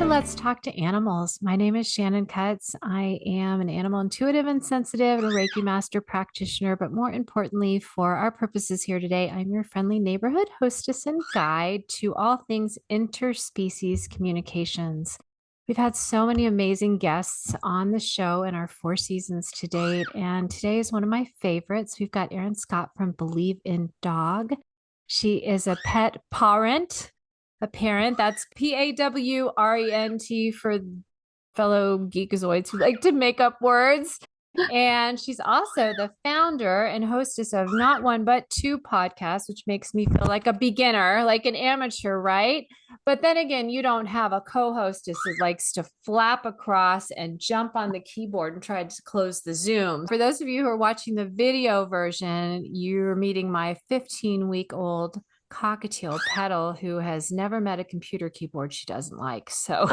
Let's Talk to Animals. My name is Shannon Cutts. I am an animal intuitive and sensitive and a Reiki master practitioner, but more importantly, for our purposes here today, I'm your friendly neighborhood hostess and guide to all things interspecies communications. We've had so many amazing guests on the show in our 4 seasons to date, and today is one of my favorites. We've got Erin Scott from Believe in Dog. She is a pet parent, a parent. That's PAWRENT for fellow geekazoids who like to make up words. And she's also the founder and hostess of not one, but two podcasts, which makes me feel like a beginner, like an amateur, right? But then again, you don't have a co-hostess who likes to flap across and jump on the keyboard and try to close the Zoom. For those of you who are watching the video version, you're meeting my 15-week-old cockatiel Petal, who has never met a computer keyboard she doesn't like. So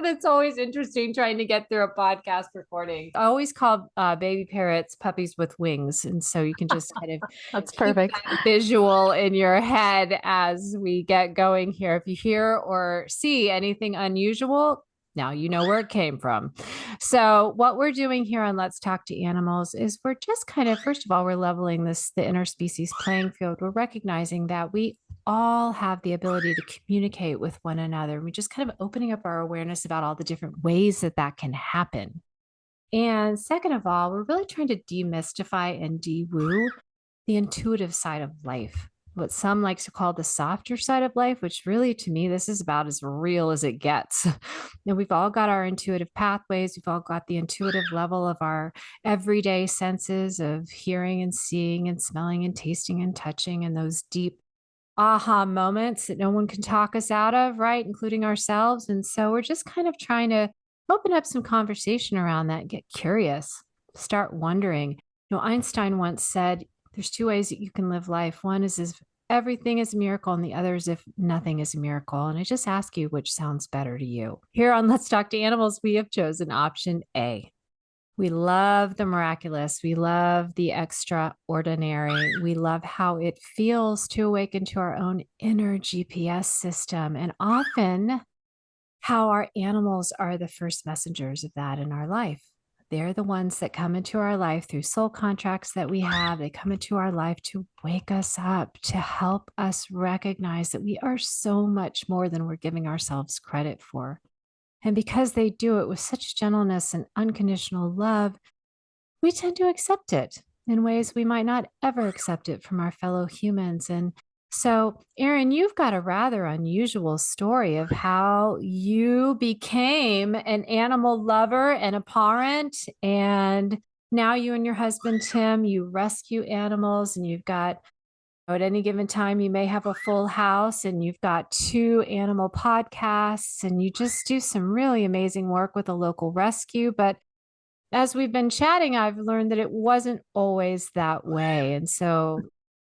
that's always interesting trying to get through a podcast recording. I always call baby parrots puppies with wings. And so you can just kind of That's perfect. that visual in your head as we get going here. If you hear or see anything unusual, now you know where it came from. So what we're doing here on Let's Talk to Animals is we're just kind of, first of all, we're leveling the interspecies playing field. We're recognizing that we all have the ability to communicate with one another. We're just kind of opening up our awareness about all the different ways that that can happen. And second of all, we're really trying to demystify and de-woo the intuitive side of life, what some like to call the softer side of life, which really to me, this is about as real as it gets. And we've all got our intuitive pathways. We've all got the intuitive level of our everyday senses of hearing and seeing and smelling and tasting and touching, and those deep aha moments that no one can talk us out of, right? Including ourselves. And so we're just kind of trying to open up some conversation around that, get curious, start wondering. Einstein once said, there's two ways that you can live life. One is if everything is a miracle, and the other is if nothing is a miracle. And I just ask you which sounds better to you. Here on Let's Talk to Animals, we have chosen option A. We love the miraculous. We love the extraordinary. We love how it feels to awaken to our own inner GPS system. And often, how our animals are the first messengers of that in our life. They're the ones that come into our life through soul contracts that we have. They come into our life to wake us up, to help us recognize that we are so much more than we're giving ourselves credit for. And because they do it with such gentleness and unconditional love, we tend to accept it in ways we might not ever accept it from our fellow humans. And so, Erin, you've got a rather unusual story of how you became an animal lover and a parent. And now you and your husband, Tim, you rescue animals, and you've got, at any given time, you may have a full house, and you've got two animal podcasts, and you just do some really amazing work with a local rescue. But as we've been chatting, I've learned that it wasn't always that way. And so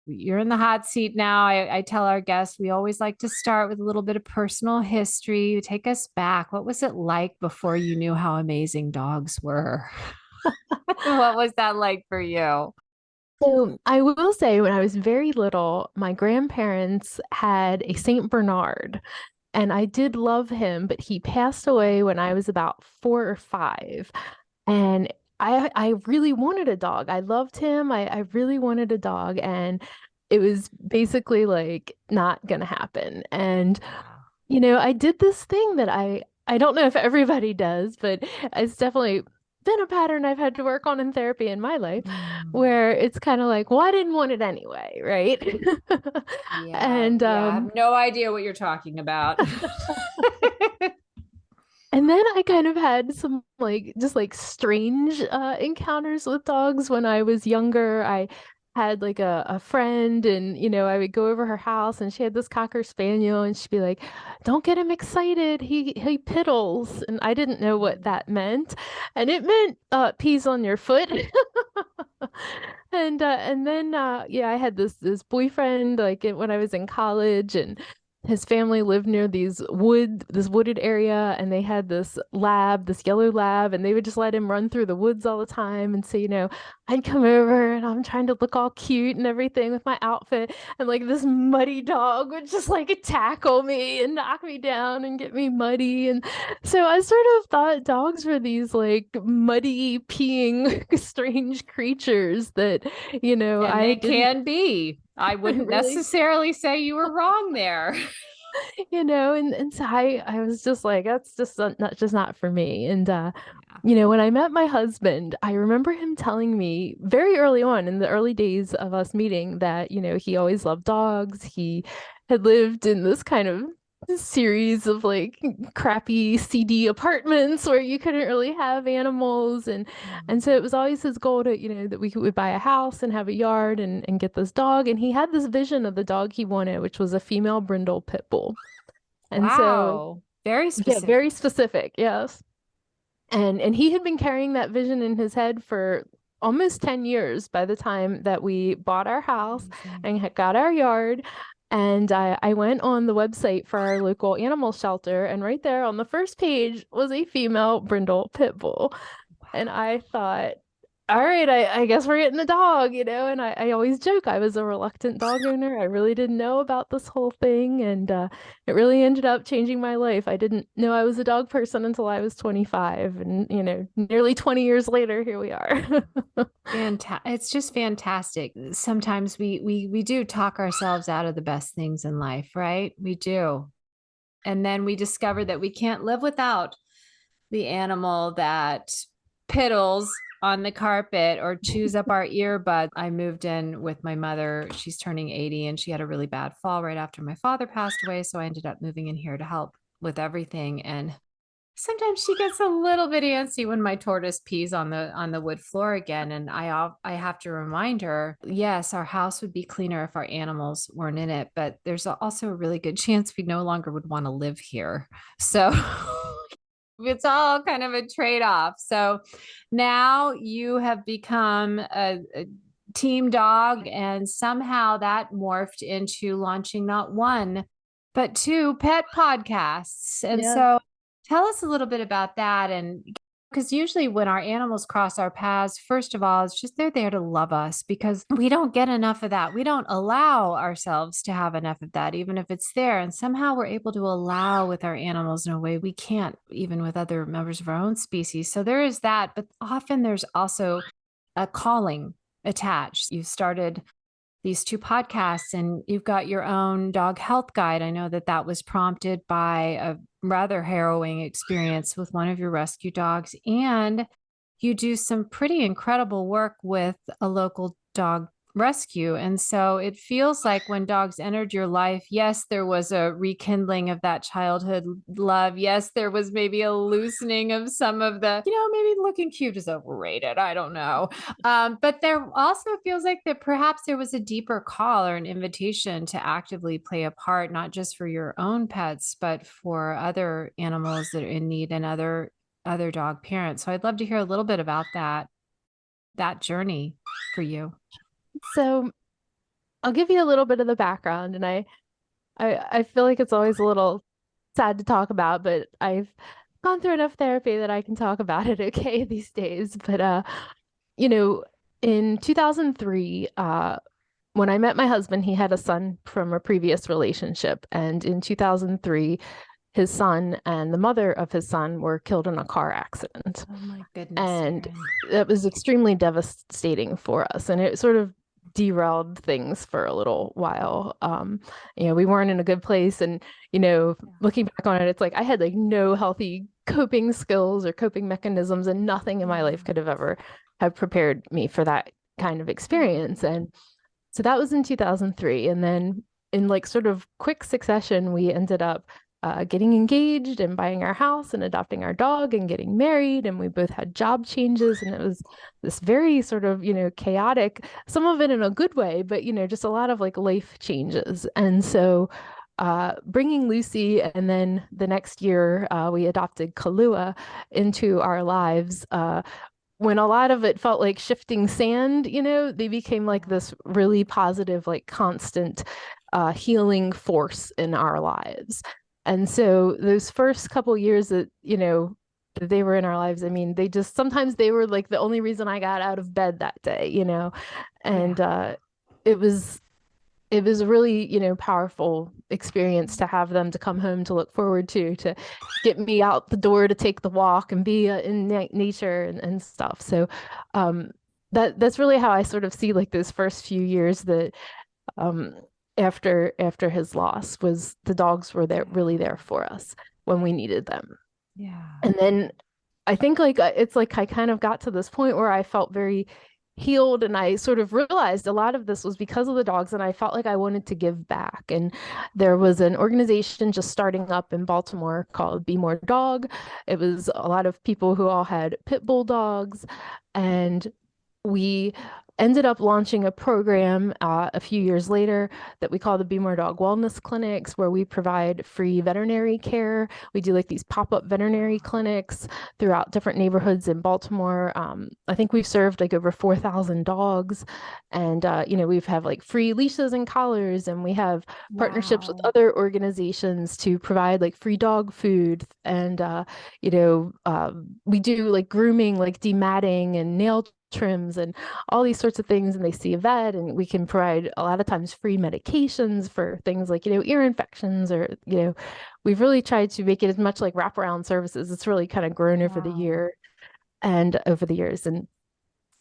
you're in the hot seat now. I tell our guests, we always like to start with a little bit of personal history. Take us back. What was it like before you knew how amazing dogs were? What was that like for you? So I will say, when I was very little, my grandparents had a Saint Bernard, and I did love him, but he passed away when I was about 4 or 5. And I really wanted a dog. I loved him. I really wanted a dog. And it was basically like not gonna happen. And I did this thing that I don't know if everybody does, but it's definitely been a pattern I've had to work on in therapy in my life, where it's kind of like, well, I didn't want it anyway, right? And I have no idea what you're talking about. And then I kind of had some just strange encounters with dogs when I was younger. I had like a friend, and I would go over her house, and she had this cocker spaniel, and she'd be like, "Don't get him excited. He piddles." And I didn't know what that meant. And it meant peas on your foot. And then yeah, I had this boyfriend when I was in college, and his family lived near this wooded area, and they had this lab, this yellow lab, and they would just let him run through the woods all the time. And so, I'd come over and I'm trying to look all cute and everything with my outfit, and like this muddy dog would just like tackle me and knock me down and get me muddy. And so I sort of thought dogs were these like muddy, peeing, strange creatures that, And I they didn't can be. I wouldn't really necessarily say you were wrong there. and so I was just like, that's just not for me. And Yeah. when I met my husband, I remember him telling me very early on in the early days of us meeting that, he always loved dogs. He had lived in this kind of series of like crappy CD apartments where you couldn't really have animals, and so it was always his goal to, that we would buy a house and have a yard and get this dog. And he had this vision of the dog he wanted, which was a female brindle pit bull. And so, Wow. Very yeah, specific. very specific, yes. And he had been carrying that vision in his head for almost 10 years by the time that we bought our house Amazing. and got our yard. And I went on the website for our local animal shelter, and right there on the first page was a female brindle pit bull. And Wow. I thought, all right, I guess we're getting a dog, and I always joke I was a reluctant dog owner. I really didn't know about this whole thing, and it really ended up changing my life. I didn't know I was a dog person until I was 25, and nearly 20 years later, here we are. It's just fantastic. Sometimes we do talk ourselves out of the best things in life, right? We do. And then we discover that we can't live without the animal that piddles on the carpet or chews up our earbuds. I moved in with my mother. She's turning 80 and she had a really bad fall right after my father passed away. So I ended up moving in here to help with everything. And sometimes she gets a little bit antsy when my tortoise pees on the wood floor again, and I have to remind her, yes, our house would be cleaner if our animals weren't in it, but there's also a really good chance we no longer would want to live here. So it's all kind of a trade-off. So now you have become a team dog, and somehow that morphed into launching not one but two pet podcasts. And Yeah. so tell us a little bit about that. And because usually when our animals cross our paths, first of all, it's just they're there to love us because we don't get enough of that. We don't allow ourselves to have enough of that, even if it's there. And somehow we're able to allow with our animals in a way we can't, even with other members of our own species. So there is that. But often there's also a calling attached. You started these two podcasts and you've got your own dog health guide. I know that that was prompted by a rather harrowing experience with one of your rescue dogs. And you do some pretty incredible work with a local dog rescue. And so it feels like when dogs entered your life, yes, there was a rekindling of that childhood love. Yes, there was maybe a loosening of some of the, maybe looking cute is overrated. I don't know. But there also feels like that perhaps there was a deeper call or an invitation to actively play a part, not just for your own pets, but for other animals that are in need and other dog parents. So I'd love to hear a little bit about that journey for you. So I'll give you a little bit of the background, and I feel like it's always a little sad to talk about, but I've gone through enough therapy that I can talk about it okay these days. But you know, in 2003, when I met my husband, he had a son from a previous relationship, and in 2003, his son and the mother of his son were killed in a car accident. Oh my goodness, And Erin. it was extremely devastating for us, and it sort of derailed things for a little while. We weren't in a good place, and looking back on it, it's like I had like no healthy coping skills or coping mechanisms, and nothing in my life could have ever have prepared me for that kind of experience. And so that was in 2003, and then in like sort of quick succession, we ended up getting engaged and buying our house and adopting our dog and getting married. And we both had job changes. And it was this very sort of, chaotic, some of it in a good way, but, just a lot of like life changes. And so bringing Lucy, and then the next year we adopted Kahlua into our lives. When a lot of it felt like shifting sand, they became like this really positive, like constant healing force in our lives. And so those first couple years that, that they were in our lives, I mean, sometimes they were like the only reason I got out of bed that day, and Yeah. it was it was a really, powerful experience to have them to come home to look forward to get me out the door to take the walk and be in nature and stuff. So um, that's really how I sort of see like those first few years that um, after his loss was the dogs were there really there for us when we needed them. Yeah. And then I think like it's like I kind of got to this point where I felt very healed and I sort of realized a lot of this was because of the dogs and I felt like I wanted to give back. And there was an organization just starting up in Baltimore called Be More Dog. It was a lot of people who all had pit bull dogs, and we ended up launching a program a few years later that we call the Be More Dog Wellness Clinics, where we provide free veterinary care. We do like these pop-up veterinary clinics throughout different neighborhoods in Baltimore. I think we've served like over 4,000 dogs, and we've have like free leashes and collars, and we have partnerships with Wow. other organizations to provide like free dog food, and we do like grooming, like dematting and nail trims and all these sorts of things, and they see a vet, and we can provide a lot of times free medications for things like ear infections, or we've really tried to make it as much like wraparound services. It's really kind of grown over the Wow. year and over the years, and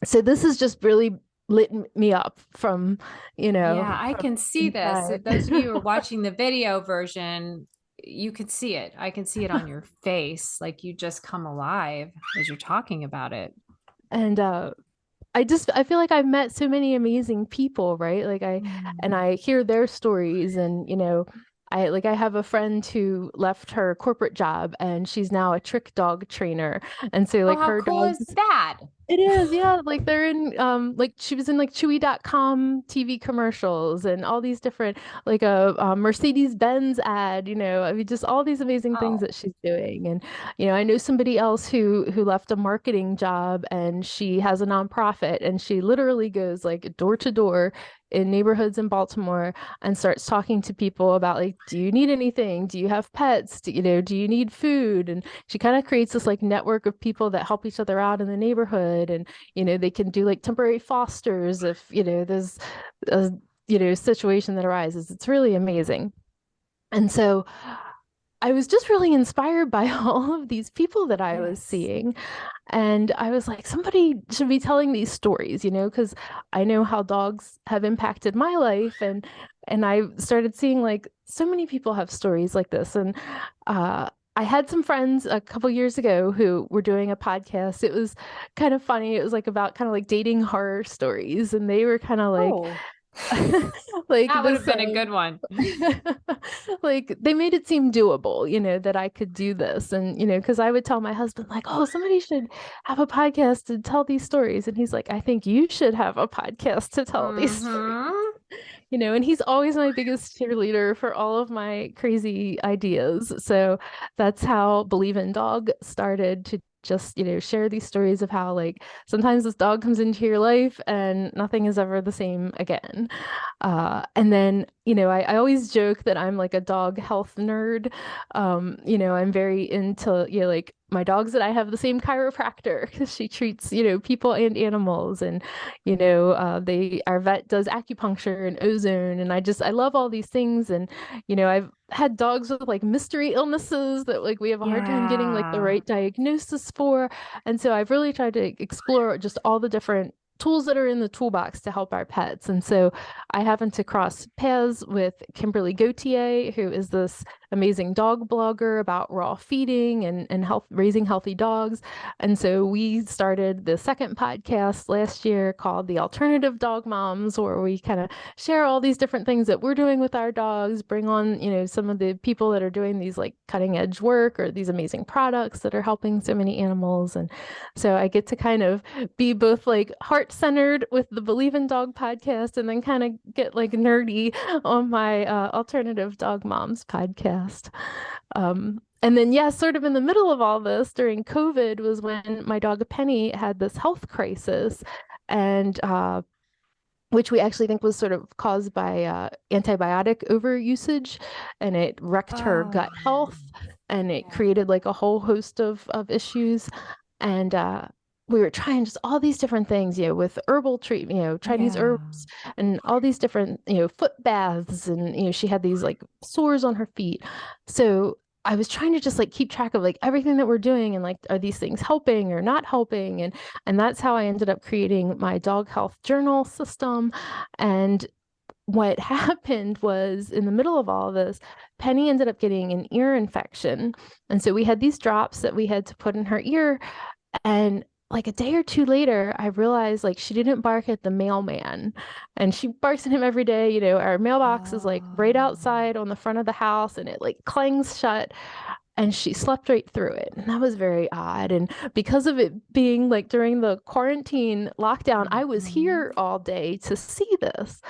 so this has just really lit me up from Yeah, I from can see this. inside. Those of you who are watching the video version, you can see it. I can see it on your face. Like you just come alive as you're talking about it. And I feel like I've met so many amazing people, right? Like Mm. I hear their stories, and I have a friend who left her corporate job and she's now a trick dog trainer. And so Oh, like how her cool is dogs, that? it is, yeah. Like they're in like she was in like Chewy.com TV commercials and all these different like a Mercedes-Benz ad, I mean just all these amazing things Oh, that she's doing. And I know somebody else who left a marketing job and she has a nonprofit and she literally goes like door to door in neighborhoods in Baltimore and starts talking to people about like, do you need anything? Do you have pets? Do you need food? And she kind of creates this like network of people that help each other out in the neighborhood, and they can do like temporary fosters if there's a situation that arises. It's really amazing. And so I was just really inspired by all of these people that I was yes. seeing. And I was like, somebody should be telling these stories, because I know how dogs have impacted my life. And I started seeing like so many people have stories like this. And I had some friends a couple years ago who were doing a podcast. It was kind of funny. It was like about kind of like dating horror stories. And they were kind of like, Oh, like that would have this been a good one. like they made it seem doable, that I could do this. And because I would tell my husband like, oh, somebody should have a podcast to tell these stories, and he's like, I think you should have a podcast to tell these stories. Mm-hmm. And he's always my biggest cheerleader for all of my crazy ideas. So that's how Believe in Dog started, to just, share these stories of how like sometimes this dog comes into your life and nothing is ever the same again. And then, I always joke that I'm like a dog health nerd. I'm very into, like my dogs that I have the same chiropractor because she treats, people and animals. And, our vet does acupuncture and ozone. And I love all these things. And, I've had dogs with like mystery illnesses that like we have a hard time getting like the Yeah. right diagnosis for. And so I've really tried to explore just all the different tools that are in the toolbox to help our pets. And so I happened to cross paths with Kimberly Gauthier, who is this amazing dog blogger about raw feeding and health, raising healthy dogs. And so we started the second podcast last year called The Alternative Dog Moms, where we kind of share all these different things that we're doing with our dogs, bring on, some of the people that are doing these like cutting edge work or these amazing products that are helping so many animals. And so I get to kind of be both like heart centered with the Believe in Dog podcast and then kind of get like nerdy on my Alternative Dog Moms podcast. And then, yeah, sort of in the middle of all this during COVID was when my dog Penny had this health crisis. And which we actually think was sort of caused by antibiotic overusage, and it wrecked her Oh, gut health, and it yeah. created like a whole host of issues. And we were trying just all these different things, with herbal treatment, Chinese Yeah. herbs, and all these different, foot baths, and she had these like sores on her feet. So I was trying to just like keep track of like everything that we're doing, and like, are these things helping or not helping? And that's how I ended up creating my dog health journal system. And what happened was, in the middle of all of this, Penny ended up getting an ear infection. And so we had these drops that we had to put in her ear. And like a day or two later, I realized like she didn't bark at the mailman. And she barks at him every day. Our mailbox is like right Oh. outside on the front of the house, and it like clangs shut, and she slept right through it. And that was very odd. And because of it being like during the quarantine lockdown, I was Mhm. here all day to see this.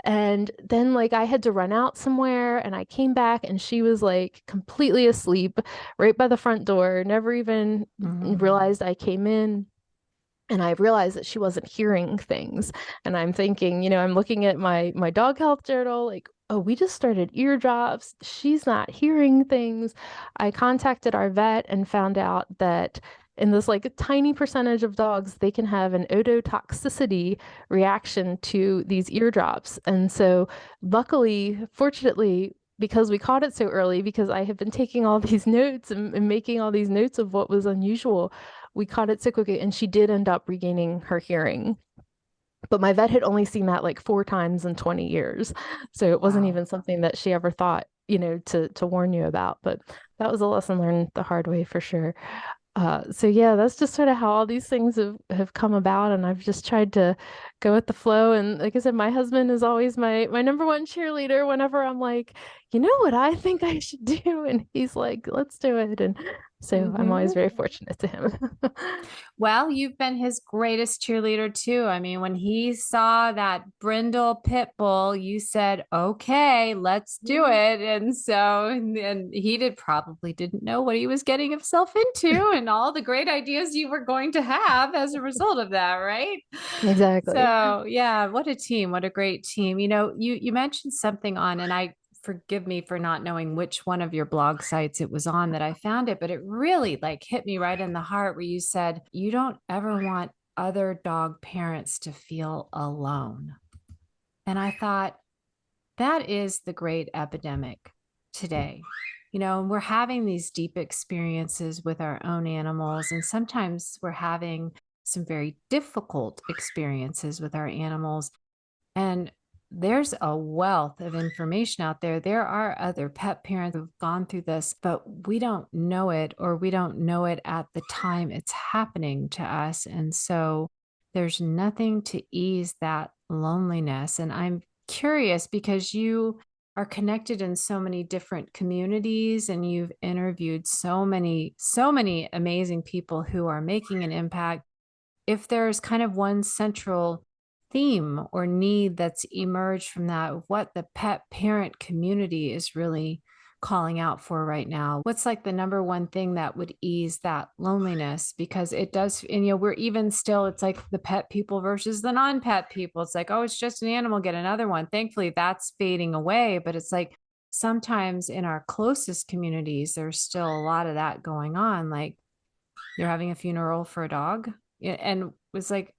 And then like I had to run out somewhere, and I came back and she was like completely asleep right by the front door, never even Mhm. realized I came in. And I realized that she wasn't hearing things. And I'm thinking, I'm looking at my dog health journal, like, oh, we just started eardrops. She's not hearing things. I contacted our vet and found out that in this like a tiny percentage of dogs, they can have an ototoxicity reaction to these eardrops. And so luckily, fortunately, because we caught it so early, because I have been taking all these notes and making all these notes of what was unusual, we caught it so quickly, and she did end up regaining her hearing. But my vet had only seen that like 4 times in 20 years. So it wasn't Wow. even something that she ever thought, to warn you about. But that was a lesson learned the hard way for sure. So yeah, that's just sort of how all these things have come about, and I've just tried to go with the flow. And like I said, my husband is always my number one cheerleader whenever I'm like, you know what I think I should do, and he's like, let's do it. And so I'm always Mhm. very fortunate to him. Well, you've been his greatest cheerleader too. I mean, when he saw that brindle pit bull, you said, "Okay, let's do it." And so, and he did probably didn't know what he was getting himself into and all the great ideas you were going to have as a result of that, right? Exactly. So, yeah, what a team. What a great team. You mentioned something on, and I forgive me for not knowing which one of your blog sites it was on that I found it, but it really like hit me right in the heart where you said you don't ever want other dog parents to feel alone. And I thought that is the great epidemic today. And we're having these deep experiences with our own animals, and sometimes we're having some very difficult experiences with our animals. And there's a wealth of information out there. There are other pet parents who've gone through this, but we don't know it, or we don't know it at the time it's happening to us. And so there's nothing to ease that loneliness. And I'm curious because you are connected in so many different communities, and you've interviewed so many amazing people who are making an impact. If there's kind of one central theme or need that's emerged from that, what the pet parent community is really calling out for right now, what's like the number one thing that would ease that loneliness? Because it does, and we're even still, it's like the pet people versus the non-pet people. It's like, oh, it's just an animal, get another one. Thankfully that's fading away, but it's like sometimes in our closest communities there's still a lot of that going on. Like, you're having a funeral for a dog. And it was like,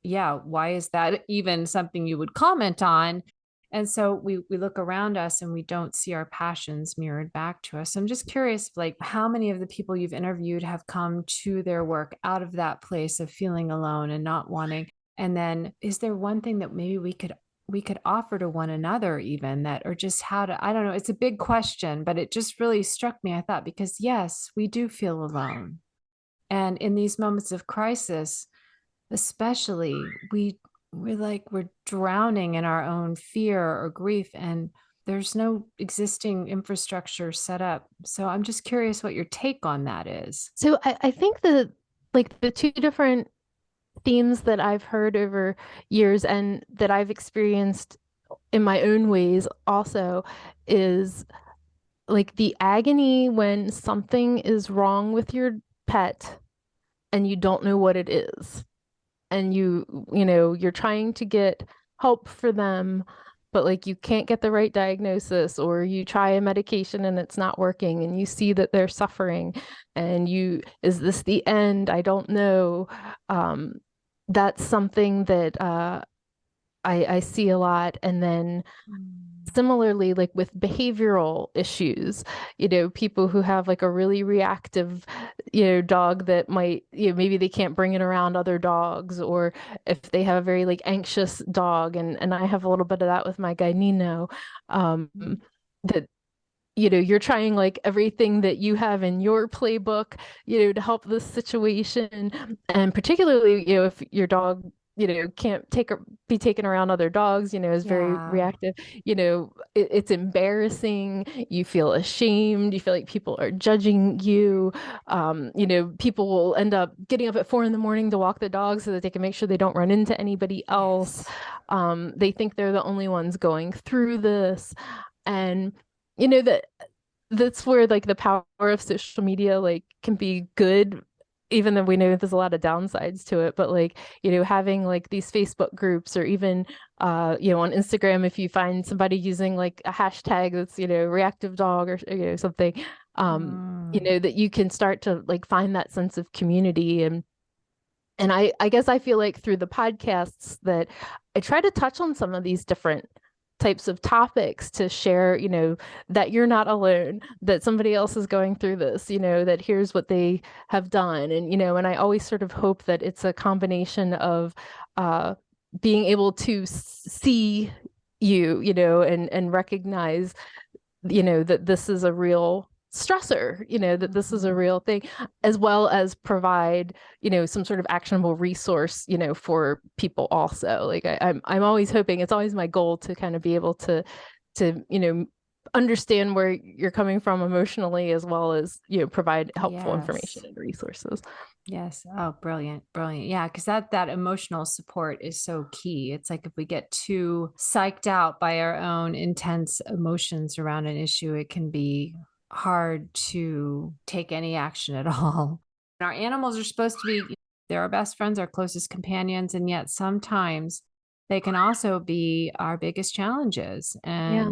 yeah, why is that even something you would comment on? And so we look around us and we don't see our passions mirrored back to us. So I'm just curious, like, how many of the people you've interviewed have come to their work out of that place of feeling alone and not wanting? And then is there one thing that maybe we could offer to one another, even that, or just how to, I don't know, it's a big question, but it just really struck me. I thought, because yes, we do feel alone, and in these moments of crisis, especially, we're drowning in our own fear or grief, and there's no existing infrastructure set up. So I'm just curious what your take on that is. So I think that like the two different themes that I've heard over years and that I've experienced in my own ways also is like the agony when something is wrong with your pet and you don't know what it is. And you're trying to get help for them, but like you can't get the right diagnosis, or you try a medication and it's not working and you see that they're suffering and is this the end? I don't know. Um, that's something that I see a lot. And then Mm. similarly, like with behavioral issues, people who have like a really reactive, dog that might, maybe they can't bring it around other dogs, or if they have a very like anxious dog, and I have a little bit of that with my guy Nino, that you're trying like everything that you have in your playbook, to help this situation. And particularly, if your dog, can't be taken around other dogs, is very Yeah. reactive, it's embarrassing. You feel ashamed. You feel like people are judging you. People will end up getting up at 4 in the morning to walk the dog so that they can make sure they don't run into anybody else. Yes. They think they're the only ones going through this. And that that's where like the power of social media like can be good, even though we know there's a lot of downsides to it. But like, having like these Facebook groups, or even on Instagram, if you find somebody using like a hashtag that's, reactive dog, or something, that you can start to like find that sense of community. And I guess I feel like through the podcasts that I try to touch on some of these different types of topics to share, that you're not alone, that somebody else is going through this, that here's what they have done. And I always sort of hope that it's a combination of uh, being able to see you, and recognize, that this is a real stressor, that this is a Mhm. real thing, as well as provide, some sort of actionable resource, for people also. Like I'm always hoping, it's always my goal to kind of be able to, understand where you're coming from emotionally, as well as, provide helpful information Yes. and resources. Yes. Oh, brilliant. Brilliant. Yeah, because that emotional support is so key. It's like if we get too psyched out by our own intense emotions around an issue, it can be hard to take any action at all. Our animals are supposed to be, they're our best friends, our closest companions, and yet sometimes they can also be our biggest challenges. Yeah.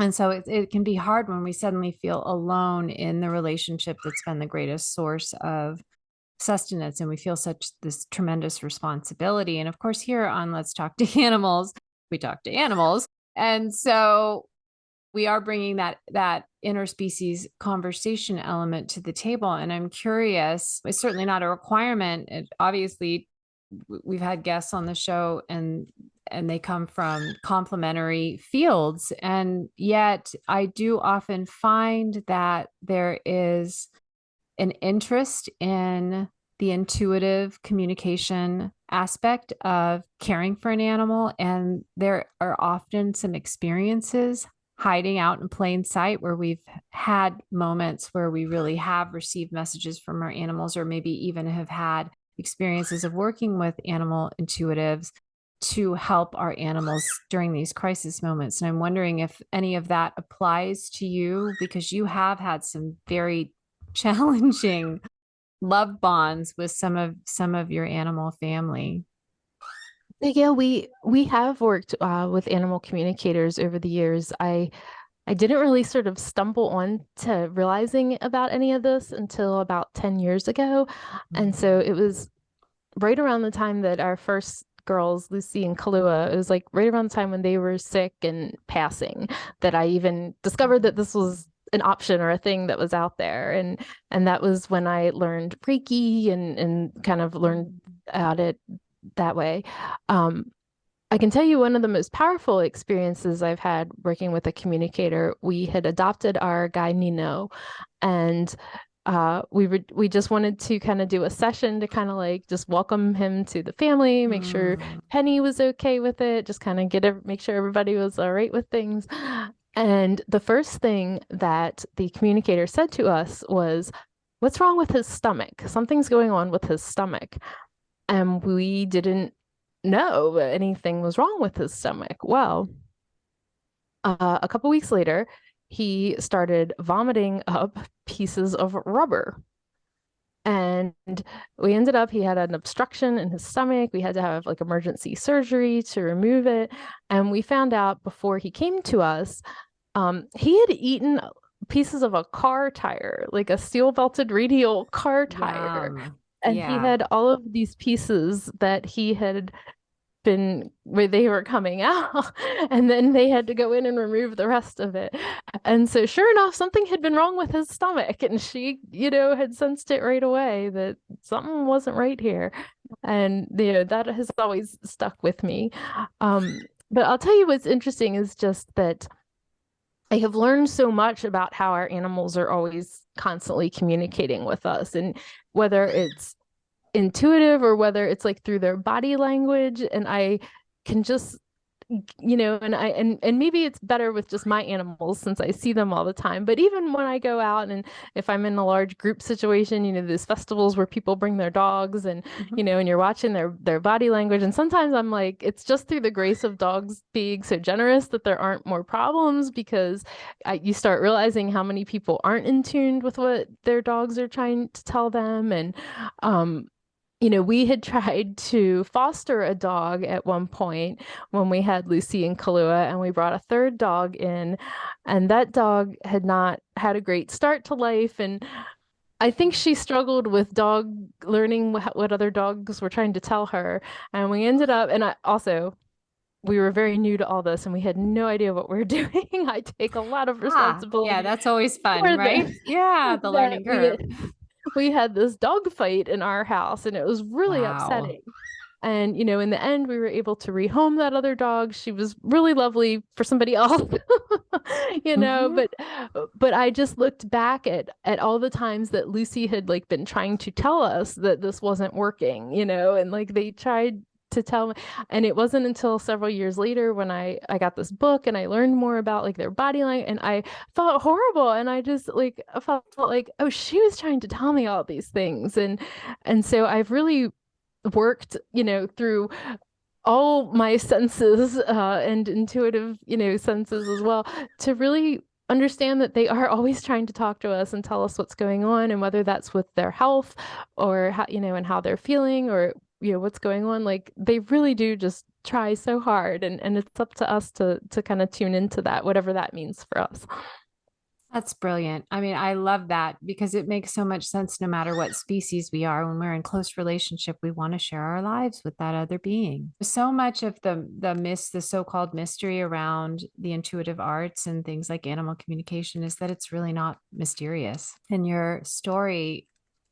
And so it can be hard when we suddenly feel alone in the relationship that's been the greatest source of sustenance, and we feel such this tremendous responsibility. And of course, here on Let's Talk to Animals, we talk to animals, and so we are bringing that interspecies conversation element to the table. And I'm curious, it's certainly not a requirement. Obviously, we've had guests on the show, and they come from complementary fields, and yet I do often find that there is an interest in the intuitive communication aspect of caring for an animal. And there are often some experiences hiding out in plain sight where we've had moments where we really have received messages from our animals, or maybe even have had experiences of working with animal intuitives to help our animals during these crisis moments. And I'm wondering if any of that applies to you, because you have had some very challenging love bonds with some of your animal family. Yeah, we have worked with animal communicators over the years. I didn't really sort of stumble on to realizing about any of this until about 10 years ago. And so it was right around the time that our first girls, Lucy and Kalua, it was like right around the time when they were sick and passing, that I even discovered that this was an option or a thing that was out there. And that was when I learned Reiki, and kind of learned about it that way. Um, I can tell you one of the most powerful experiences I've had working with a communicator. We had adopted our guy Nino, and we just wanted to kind of do a session to kind of like just welcome him to the family, make sure Mm. Penny was okay with it, just kind of make sure everybody was all right with things. And the first thing that the communicator said to us was, "What's wrong with his stomach? Something's going on with his stomach." And we didn't know anything was wrong with his stomach. Well, a couple weeks later, he started vomiting up pieces of rubber. And we ended up, he had an obstruction in his stomach. We had to have like emergency surgery to remove it. And we found out before he came to us, he had eaten pieces of a car tire, like a steel belted radial car tire. Yum. And he Yeah. had all of these pieces that he had been where they were coming out, and then they had to go in and remove the rest of it. And so sure enough, something had been wrong with his stomach, and she, had sensed it right away that something wasn't right here. And that has always stuck with me. But I'll tell you what's interesting is just that I have learned so much about how our animals are always constantly communicating with us, and whether it's intuitive or whether it's like through their body language. And I can just, and maybe it's better with just my animals since I see them all the time. But even when I go out and if I'm in a large group situation, these festivals where people bring their dogs, and Mhm. and you're watching their body language, and sometimes I'm like, it's just through the grace of dogs being so generous that there aren't more problems, because you start realizing how many people aren't in tune with what their dogs are trying to tell them. And um we had tried to foster a dog at one point when we had Lucy and Kahlua, and we brought a third dog in, and that dog had not had a great start to life. And I think she struggled with dog learning what other dogs were trying to tell her. And we ended up, and we were very new to all this, and we had no idea what we were doing. I take a lot of Yeah, responsibility that's always fun, for right? Yeah, the that learning curve. we had this dog fight in our house, and it was really Wow. upsetting. And, in the end, we were able to rehome that other dog. She was really lovely for somebody else, Hmm. but I just looked back at all the times that Lucy had like been trying to tell us that this wasn't working, and like they tried to tell me. And it wasn't until several years later when I got this book and I learned more about like their body language, and I felt horrible, and I just like felt like, oh, she was trying to tell me all these things. And so I've really worked, through all my senses, and intuitive, senses as well, to really understand that they are always trying to talk to us and tell us what's going on, and whether that's with their health or how, and how they're feeling, or what's going on. Like they really do just try so hard, and it's up to us to kind of tune into that, whatever that means for us. That's brilliant. I mean, I love that because it makes so much sense no matter what species we are. When we're in close relationship, we want to share our lives with that other being. So much of the so-called mystery around the intuitive arts and things like animal communication is that it's really not mysterious. And your story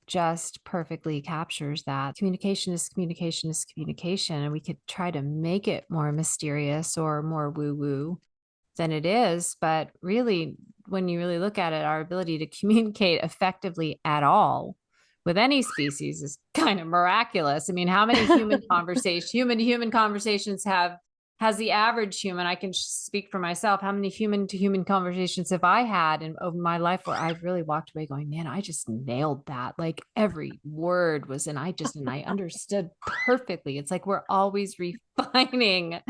just perfectly captures that. Communication is communication is communication. And we could try to make it more mysterious or more woo-woo than it is. But really, when you really look at it, our ability to communicate effectively at all with any species is kind of miraculous. I mean, how many human to human conversations has the average human? I can speak for myself. How many human to human conversations have I had in over my life where I've really walked away going, man, I just nailed that. Like every word was, and I understood perfectly. It's like we're always refining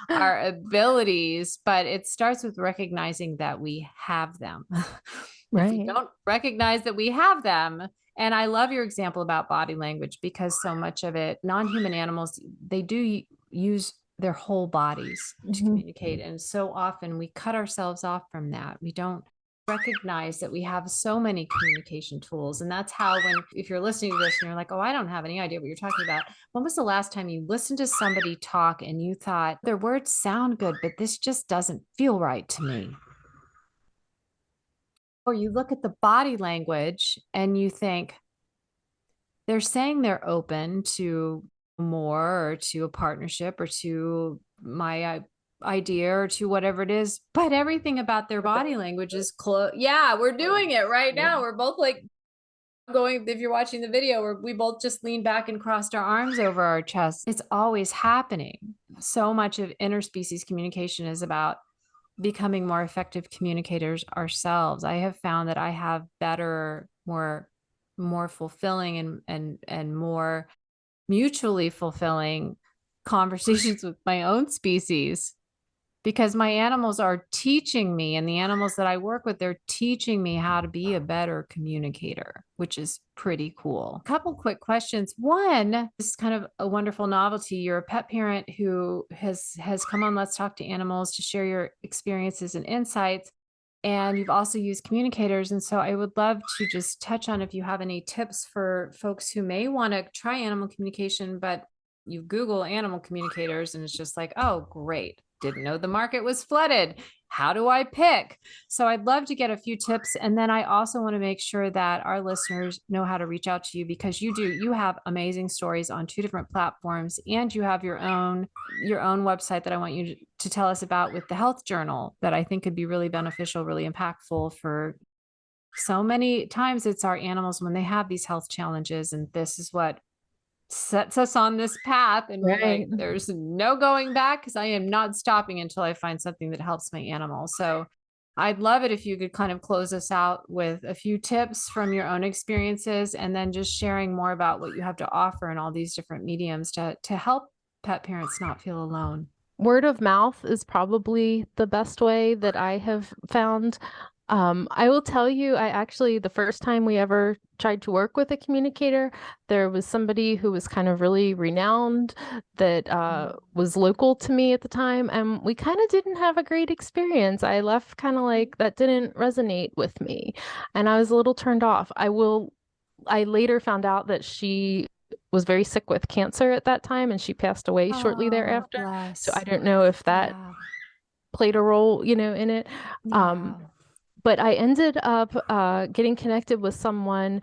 our abilities, but it starts with recognizing that we have them. If we Right. don't recognize that we have them, and I love your example about body language because so much of it, non-human animals, they do use their whole bodies to Mhm. communicate. And so often we cut ourselves off from that. We don't recognize that we have so many communication tools. And that's how, if you're listening to this and you're like, oh, I don't have any idea what you're talking about. When was the last time you listened to somebody talk and you thought their words sound good, but this just doesn't feel right to me? Or you look at the body language and you think they're saying they're open to more or to a partnership or to my idea or to whatever it is, but everything about their body language is close. Yeah, we're doing it right now. We're both like going, if you're watching the video, where we both just leaned back and crossed our arms over our chest. It's always happening. So much of interspecies communication is about becoming more effective communicators ourselves. I have found that I have better, more fulfilling and more mutually fulfilling conversations with my own species because my animals are teaching me, and the animals that I work with, they're teaching me how to be a better communicator, which is pretty cool. A couple quick questions. One, this is kind of a wonderful novelty. You're a pet parent who has come on Let's Talk to Animals to share your experiences and insights. And you've also used communicators. And so I would love to just touch on if you have any tips for folks who may want to try animal communication, but you Google animal communicators and it's just like, oh, great. Didn't know the market was flooded. How do I pick? So I'd love to get a few tips. And then I also want to make sure that our listeners know how to reach out to you, because you have amazing stories on 2 different platforms, and you have your own website that I want you to tell us about with the health journal that I think could be really beneficial, really impactful for so many times. It's our animals when they have these health challenges, and this is what sets us on this path, and we're Right. like, there's no going back, because I am not stopping until I find something that helps my animal. So I'd love it if you could kind of close us out with a few tips from your own experiences, and then just sharing more about what you have to offer in all these different mediums to help pet parents not feel alone. Word of mouth is probably the best way that I have found. I will tell you, I actually, the first time we ever tried to work with a communicator, there was somebody who was kind of really renowned that was local to me at the time, and we kind of didn't have a great experience. I left kind of like that didn't resonate with me, and I was a little turned off. I later found out that she was very sick with cancer at that time, and she passed away shortly Oh, thereafter. So I bless. don't know if that Yeah. played a role, in it. Um, Yeah. but I ended up getting connected with someone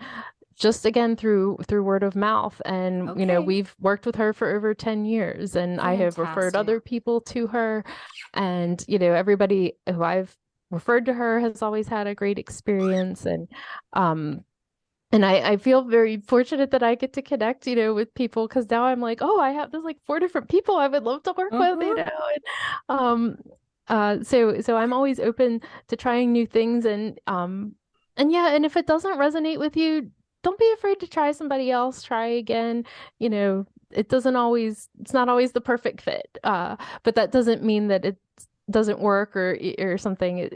just again through word of mouth, and Okay. we've worked with her for over 10 years, and I have referred Fantastic. other people to her, and everybody who I've referred to her has always had a great experience. And I feel very fortunate that I get to connect, with people, because now I'm like, oh, I have there's like 4 different people I would love to work with, Mm-hmm. And, so I'm always open to trying new things, and yeah, and if it doesn't resonate with you, don't be afraid to try somebody else, try again. It's not always the perfect fit. But that doesn't mean that it doesn't work, or something,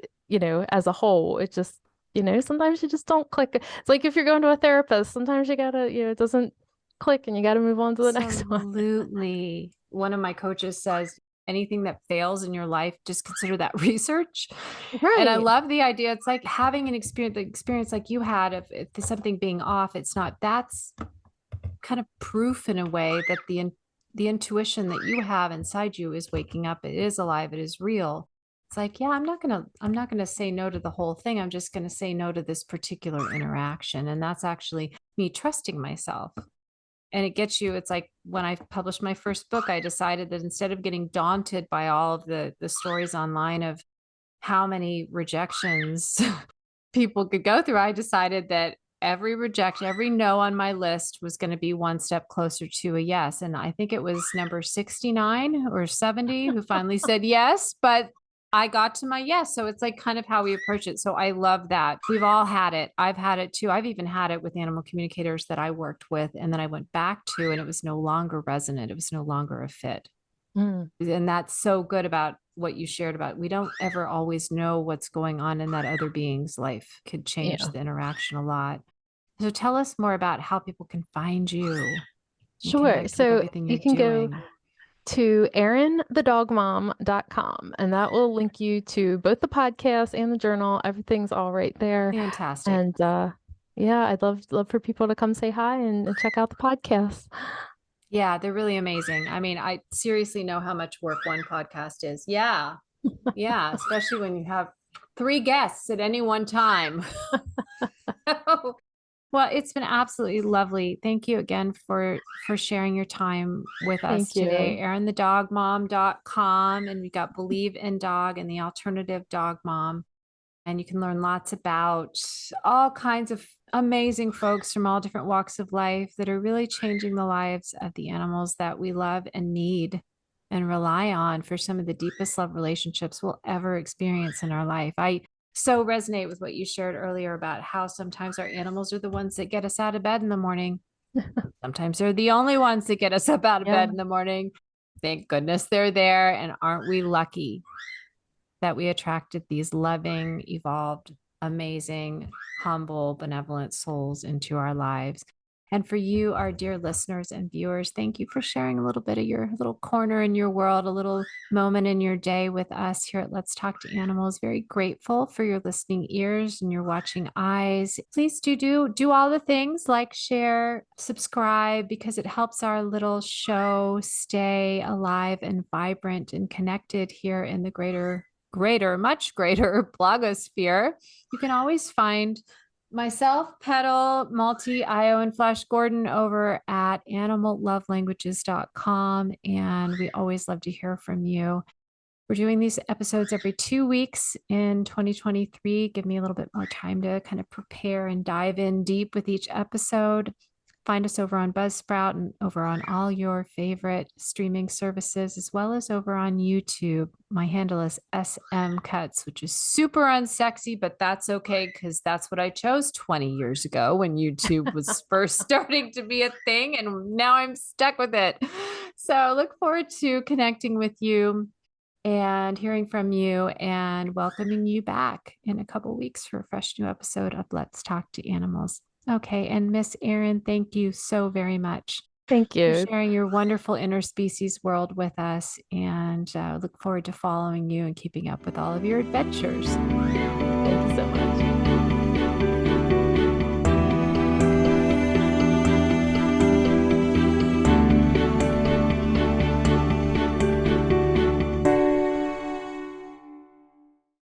as a whole. It just sometimes you just don't click. It's like if you're going to a therapist, sometimes you gotta, it doesn't click and you gotta move on to the next one. Absolutely. One of my coaches says anything that fails in your life, just consider that research. And I Right. love the idea. It's like having the experience like you had of if there's something being off, it's not, that's kind of proof in a way that the intuition that you have inside you is waking up. It is alive. It is real. It's like, yeah, I'm not gonna say no to the whole thing. I'm just gonna say no to this particular interaction. And that's actually me trusting myself. And it gets you, it's like when I published my first book, I decided that instead of getting daunted by all of the stories online of how many rejections people could go through, I decided that every rejection, every no on my list was going to be one step closer to a yes. And I think it was number 69 or 70 who finally said yes, but I got to my yes. So it's like kind of how we approach it. So I love that. We've all had it. I've had it too. I've even had it with animal communicators that I worked with. And then I went back to, and it was no longer resonant. It was no longer a fit. Mm, And that's so good about what you shared about we don't ever always know what's going on in that other being's life. Could change yeah. the interaction a lot. So tell us more about how people can find you and Sure. connect with So everything you you're can go doing. to erinthedogmom.com, and that will link you to both the podcast and the journal. Everything's all right there. Fantastic. And yeah, I'd love for people to come say hi and check out the podcast. Yeah, they're really amazing. I mean, I seriously know how much work one podcast is. Yeah. Yeah, especially when you have 3 guests at any one time. Well, it's been absolutely lovely. Thank you again for sharing your time with us Thank today. you. erinthedogmom.com, and we got Believe in Dog and the Alternative Dog Mom. And you can learn lots about all kinds of amazing folks from all different walks of life that are really changing the lives of the animals that we love and need and rely on for some of the deepest love relationships we'll ever experience in our life. I so resonate with what you shared earlier about how sometimes our animals are the ones that get us out of bed in the morning. Sometimes they're the only ones that get us up out of Yeah. bed in the morning. thank goodness they're there. And aren't we lucky that we attracted these loving, evolved, amazing, humble, benevolent souls into our lives? And for you, our dear listeners and viewers, thank you for sharing a little bit of your little corner in your world, a little moment in your day with us here at Let's Talk to Animals. Very grateful for your listening ears and your watching eyes. Please do all the things like share, subscribe, because it helps our little show stay alive and vibrant and connected here in the much greater blogosphere. You can always find myself, Petal, Malty, Io, and Flash Gordon over at animallovelanguages.com. And we always love to hear from you. We're doing these episodes every 2 weeks in 2023. Give me a little bit more time to kind of prepare and dive in deep with each episode. Find us over on Buzzsprout and over on all your favorite streaming services, as well as over on YouTube. My handle is SM Cuts, which is super unsexy, but that's okay because that's what I chose 20 years ago when YouTube was first starting to be a thing, and now I'm stuck with it. So look forward to connecting with you and hearing from you and welcoming you back in a couple weeks for a fresh new episode of Let's Talk to Animals. Okay. And Miss Erin, thank you so very much Thank for you. sharing your wonderful interspecies world with us, and look forward to following you and keeping up with all of your adventures. Thank you so much.